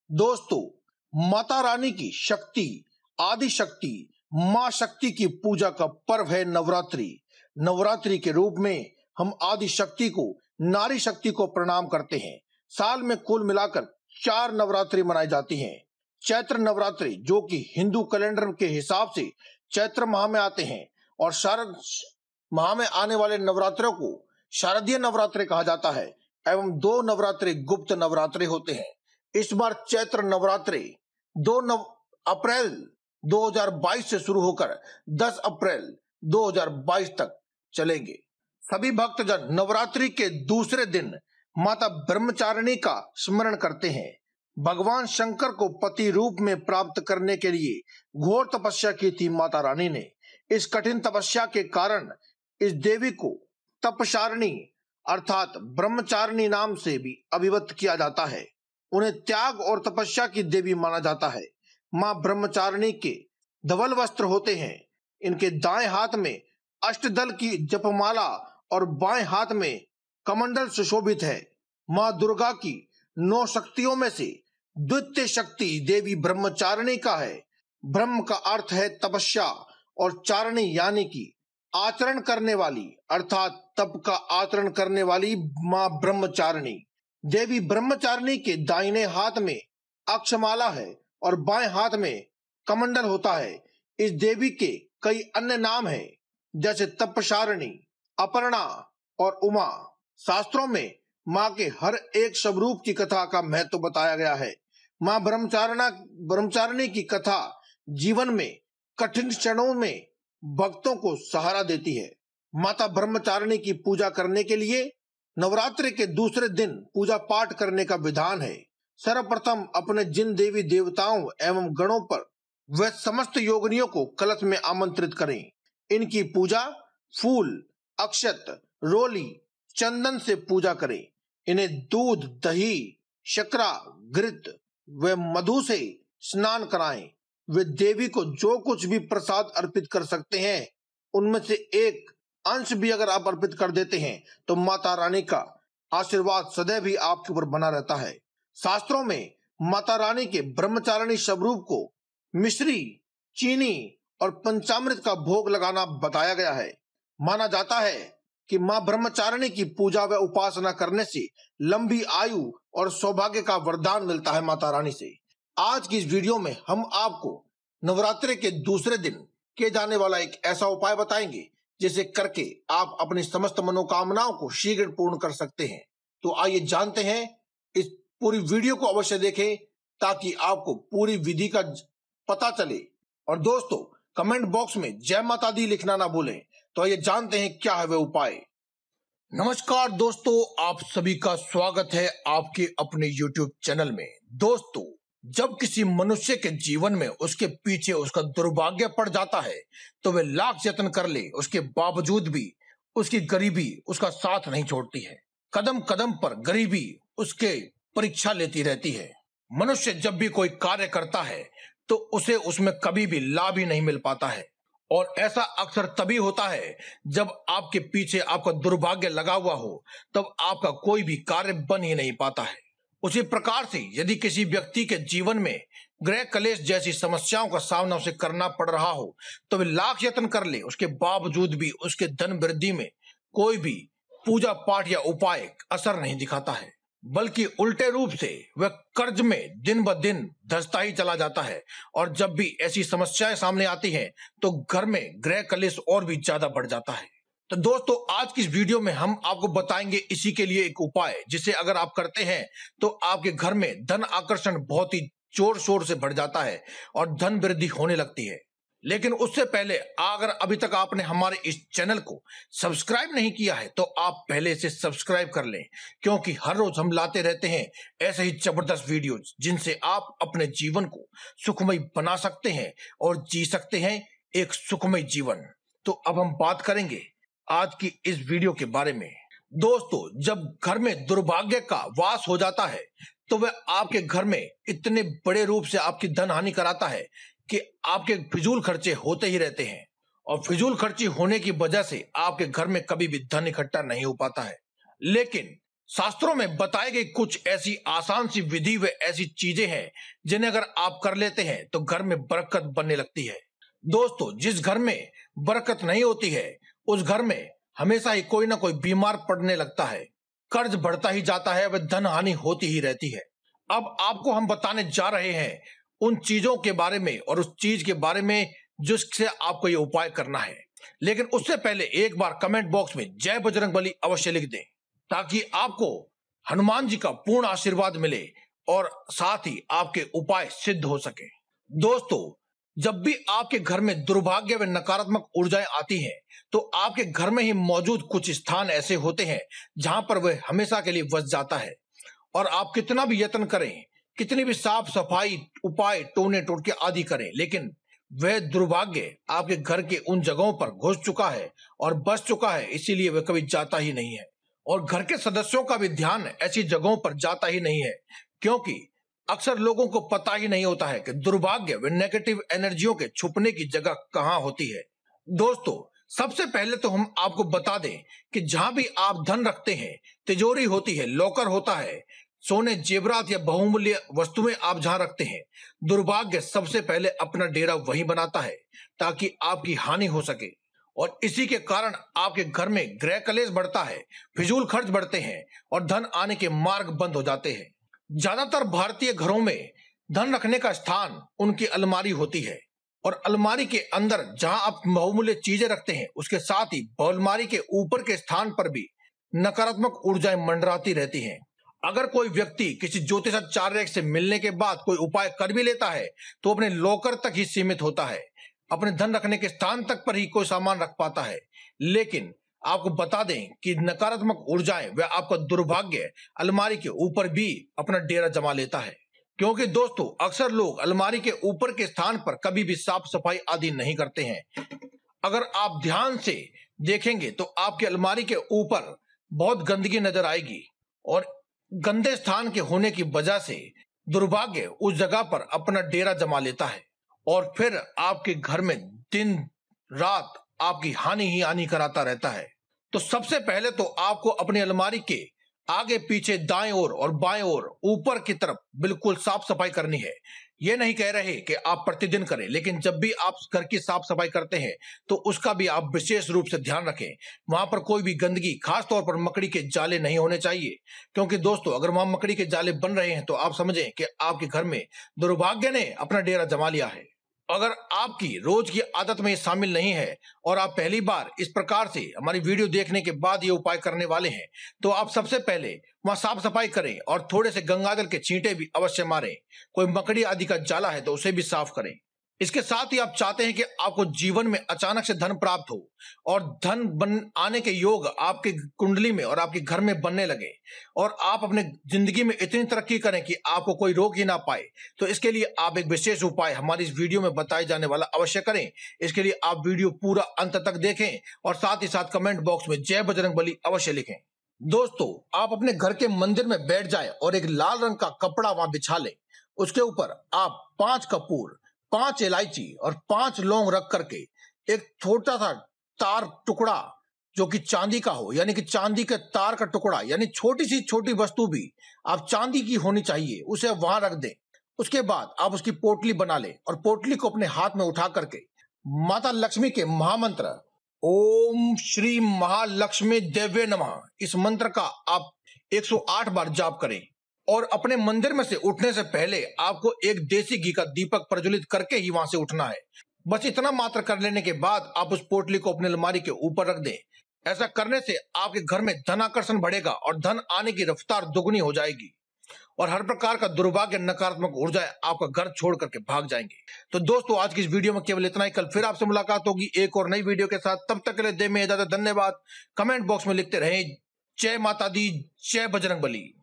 दोस्तों, माता रानी की शक्ति, आदि शक्ति, मां शक्ति की पूजा का पर्व है नवरात्रि। नवरात्रि के रूप में हम आदि शक्ति को, नारी शक्ति को प्रणाम करते हैं। साल में कुल मिलाकर 4 नवरात्रि मनाई जाती हैं। चैत्र नवरात्रि, जो कि हिंदू कैलेंडर के हिसाब से चैत्र माह में आते हैं, और शारद माह में आने वाले नवरात्रों को शारदीय नवरात्रि कहा जाता है, एवं 2 नवरात्रि गुप्त नवरात्रि होते हैं। इस बार चैत्र नवरात्रि 2 अप्रैल 2022 से शुरू होकर 10 अप्रैल 2022 तक चलेंगे। सभी भक्तजन नवरात्रि के दूसरे दिन माता ब्रह्मचारिणी का स्मरण करते हैं। भगवान शंकर को पति रूप में प्राप्त करने के लिए घोर तपस्या की थी माता रानी ने। इस कठिन तपस्या के कारण इस देवी को तपचारिणी अर्थात ब्रह्मचारिणी नाम से भी अभिव्यक्त किया जाता है। उन्हें त्याग और तपस्या की देवी माना जाता है। मां ब्रह्मचारिणी के धवल वस्त्र होते हैं। इनके दाएं हाथ में अष्टदल की जपमाला और बाएं हाथ में कमंडल सुशोभित है। मां दुर्गा की 9 शक्तियों में से द्वितीय शक्ति देवी ब्रह्मचारिणी का है। ब्रह्म का अर्थ है तपस्या और चारिणी यानी कि आचरण करने वाली, अर्थात तप का आचरण करने वाली मां ब्रह्मचारिणी। देवी ब्रह्मचारिणी के दाहिने हाथ में अक्षमाला है और बाएं हाथ में कमंडल होता है। इस देवी के कई अन्य नाम हैं, जैसे तपचारिणी, अपर्णा और उमा। शास्त्रों में मां के हर एक स्वरूप की कथा का महत्व बताया गया है। मां ब्रह्मचारिणी की कथा जीवन में कठिन क्षणों में भक्तों को सहारा देती है। माता ब्रह्मचारिणी की पूजा करने के लिए नवरात्रि के दूसरे दिन पूजा पाठ करने का विधान है। सर्वप्रथम अपने जिन देवी देवताओं एवं गणों पर वे समस्त योगिनियों को कलश में आमंत्रित करें। इनकी पूजा फूल, अक्षत, रोली, चंदन से पूजा करें। इन्हें दूध, दही, शकरा, घृत व मधु से स्नान कराएं। वे देवी को जो कुछ भी प्रसाद अर्पित कर सकते हैं, उनमें से एक अंश भी अगर आप अर्पित कर देते हैं तो माता रानी का आशीर्वाद सदैव ही आपके ऊपर बना रहता है। शास्त्रों में माता रानी के ब्रह्मचारिणी स्वरूप को मिश्री, चीनी और पंचामृत का भोग लगाना बताया गया है। माना जाता है कि मां ब्रह्मचारिणी की पूजा व उपासना करने से लंबी आयु और सौभाग्य का वरदान मिलता है माता रानी से। आज की इस वीडियो में हम आपको नवरात्रि के दूसरे दिन किए जाने वाला एक ऐसा उपाय बताएंगे जिसे करके आप अपनी समस्त मनोकामनाओं को शीघ्र पूर्ण कर सकते हैं। तो आइए जानते हैं। इस पूरी वीडियो को अवश्य देखें ताकि आपको पूरी विधि का पता चले। और दोस्तों, कमेंट बॉक्स में जय माता दी लिखना ना भूलें। तो आइए जानते हैं क्या है वह उपाय। नमस्कार दोस्तों, आप सभी का स्वागत है आपके अपने YouTube चैनल में। दोस्तों, जब किसी मनुष्य के जीवन में उसके पीछे उसका दुर्भाग्य पड़ जाता है तो वह लाख यत्न कर ले, उसके बावजूद भी उसकी गरीबी उसका साथ नहीं छोड़ती है। कदम कदम पर गरीबी उसके परीक्षा लेती रहती है। मनुष्य जब भी कोई कार्य करता है तो उसे उसमें कभी भी लाभ ही नहीं मिल पाता है, और ऐसा अक्सर तभी होता है जब आपके पीछे आपका दुर्भाग्य लगा हुआ हो, तब आपका कोई भी कार्य बन ही नहीं पाता है। उसी प्रकार से यदि किसी व्यक्ति के जीवन में ग्रह कलेश जैसी समस्याओं का सामना उसे करना पड़ रहा हो तो वह लाख यत्न कर ले, उसके बावजूद भी उसके धन वृद्धि में कोई भी पूजा पाठ या उपाय असर नहीं दिखाता है, बल्कि उल्टे रूप से वह कर्ज में दिन ब दिन धंसता ही चला जाता है। और जब भी ऐसी समस्याएं सामने आती हैं तो घर में ग्रह कलेश और भी ज्यादा बढ़ जाता है। तो दोस्तों, आज की इस वीडियो में हम आपको बताएंगे इसी के लिए एक उपाय, जिसे अगर आप करते हैं तो आपके घर में धन आकर्षण बहुत ही जोर शोर से बढ़ जाता है और धन वृद्धि होने लगती है। लेकिन उससे पहले अगर अभी तक आपने हमारे इस चैनल को सब्सक्राइब नहीं किया है तो आप पहले इसे सब्सक्राइब कर लें, क्योंकि हर रोज हम लाते रहते हैं ऐसे ही जबरदस्त वीडियोज जिनसे आप अपने जीवन को सुखमय बना सकते हैं और जी सकते हैं एक सुखमय जीवन। तो अब हम बात करेंगे आज की इस वीडियो के बारे में। दोस्तों, जब घर में दुर्भाग्य का वास हो जाता है तो वह आपके घर में इतने बड़े रूप से आपकी धन हानि कराता है कि आपके फिजूल खर्चे होते ही रहते हैं, और फिजूल खर्ची होने की वजह से आपके घर में कभी भी धन इकट्ठा नहीं हो पाता है। लेकिन शास्त्रों में बताई गई कुछ ऐसी आसान सी विधि व ऐसी चीजें हैं जिन्हें अगर आप कर लेते हैं तो घर में बरकत बनने लगती है। दोस्तों, जिस घर में बरकत नहीं होती है उस घर में हमेशा ही कोई ना कोई बीमार पड़ने लगता है, कर्ज बढ़ता ही जाता है व धन हानि होती ही रहती है। अब आपको हम बताने जा रहे हैं उन चीजों के बारे में और उस चीज के बारे में जिससे आपको ये उपाय करना है। लेकिन उससे पहले एक बार कमेंट बॉक्स में जय बजरंगबली अवश्य लिख दें ताकि आपको हनुमान जी का पूर्ण आशीर्वाद मिले और साथ ही आपके उपाय सिद्ध हो सके। दोस्तों, जब भी आपके घर में दुर्भाग्य व नकारात्मक ऊर्जाएं आती हैं तो आपके घर में ही मौजूद कुछ स्थान ऐसे होते हैं जहां पर वह हमेशा के लिए बस जाता है और आप कितना भी यत्न करें, कितनी भी साफ सफाई उपाय टोने टोटके आदि करें, लेकिन वह दुर्भाग्य आपके घर के उन जगहों पर घुस चुका है और बस चुका है, इसीलिए वह कभी जाता ही नहीं है। और घर के सदस्यों का भी ध्यान ऐसी जगहों पर जाता ही नहीं है क्योंकि अक्सर लोगों को पता ही नहीं होता है कि दुर्भाग्य व नेगेटिव एनर्जियों के छुपने की जगह कहां होती है। दोस्तों, सबसे पहले तो हम आपको बता दें कि जहां भी आप धन रखते हैं, तिजोरी होती है, लॉकर होता है, सोने जेवरात या बहुमूल्य वस्तुएं आप जहां रखते हैं, दुर्भाग्य सबसे पहले अपना डेरा वहीं बनाता है ताकि आपकी हानि हो सके और इसी के कारण आपके घर में गृह कलेश बढ़ता है, फिजूल खर्च बढ़ते हैं और धन आने के मार्ग बंद हो जाते हैं। ज्यादातर भारतीय घरों में धन रखने का स्थान उनकी अलमारी होती है और अलमारी के अंदर जहां आप बहुमूल्य चीजें रखते हैं उसके साथ ही अलमारी के ऊपर के स्थान पर भी नकारात्मक ऊर्जाएं मंडराती रहती हैं। अगर कोई व्यक्ति किसी ज्योतिषाचार्य से मिलने के बाद कोई उपाय कर भी लेता है तो अपने लॉकर तक ही सीमित होता है, अपने धन रखने के स्थान तक पर ही कोई सामान रख पाता है। लेकिन आपको बता दें कि नकारात्मक ऊर्जाएं व आपका दुर्भाग्य अलमारी के ऊपर भी अपना डेरा जमा लेता है क्योंकि दोस्तों अक्सर लोग अलमारी के ऊपर के स्थान पर कभी भी साफ सफाई आदि नहीं करते हैं। अगर आप ध्यान से देखेंगे तो आपकी अलमारी के ऊपर बहुत गंदगी नजर आएगी और गंदे स्थान के होने की वजह से दुर्भाग्य उस जगह पर अपना डेरा जमा लेता है और फिर आपके घर में दिन रात आपकी हानि ही हानि कराता रहता है। तो सबसे पहले तो आपको अपनी अलमारी के आगे पीछे दाएं ओर और बाएं ओर ऊपर की तरफ बिल्कुल साफ सफाई करनी है। ये नहीं कह रहे कि आप प्रतिदिन करें, लेकिन जब भी आप घर की साफ सफाई करते हैं तो उसका भी आप विशेष रूप से ध्यान रखें। वहां पर कोई भी गंदगी, खास तौर पर मकड़ी के जाले नहीं होने चाहिए क्योंकि दोस्तों अगर वहां मकड़ी के जाले बन रहे हैं तो आप समझें कि आपके घर में दुर्भाग्य ने अपना डेरा जमा लिया है। अगर आपकी रोज की आदत में ये शामिल नहीं है और आप पहली बार इस प्रकार से हमारी वीडियो देखने के बाद ये उपाय करने वाले हैं तो आप सबसे पहले वहां साफ सफाई करें और थोड़े से गंगाजल के छींटे भी अवश्य मारें। कोई मकड़ी आदि का जाला है तो उसे भी साफ करें। इसके साथ ही आप चाहते हैं कि आपको जीवन में अचानक से धन प्राप्त हो और धन बन आने के योग आपके कुंडली में और आपके घर में बनने लगे और आप अपने जिंदगी में इतनी तरक्की करें कि आपको कोई रोक ही ना पाए, तो इसके लिए आप एक विशेष उपाय हमारी इस वीडियो में बताए जाने वाला अवश्य करें। इसके लिए आप वीडियो पूरा अंत तक देखें और साथ ही साथ कमेंट बॉक्स में जय बजरंगबली अवश्य लिखें। दोस्तों, आप अपने घर के मंदिर में बैठ जाएं और एक लाल रंग का कपड़ा वहां बिछा लें। उसके ऊपर आप 5 कपूर, 5 इलायची और 5 लौंग रख करके एक छोटा सा तार टुकड़ा जो कि चांदी का हो, यानी कि चांदी के तार का टुकड़ा, यानी छोटी सी छोटी वस्तु भी आप चांदी की होनी चाहिए, उसे वहां रख दें। उसके बाद आप उसकी पोटली बना लें और पोटली को अपने हाथ में उठा करके माता लक्ष्मी के महामंत्र ओम श्री महालक्ष्मी देव्य नमः इस मंत्र का आप 108 बार जाप करें और अपने मंदिर में से उठने से पहले आपको एक देसी घी का दीपक प्रज्वलित करके ही वहां से उठना है। बस इतना मात्र कर लेने के बाद आप उस पोटली को अपने अलमारी के ऊपर रख दें। ऐसा करने से आपके घर में धन आकर्षण बढ़ेगा और धन आने की रफ्तार दुगनी हो जाएगी और हर प्रकार का दुर्भाग्य, नकारात्मक ऊर्जाएं आपका घर छोड़ करके भाग जाएंगे। तो दोस्तों, आज की इस वीडियो में केवल इतना ही। कल फिर आपसे मुलाकात होगी एक और नई वीडियो के साथ। तब तक के लिए दे में इजाजत। धन्यवाद। कमेंट बॉक्स में लिखते रहें जय माता दी, जय बजरंगबली।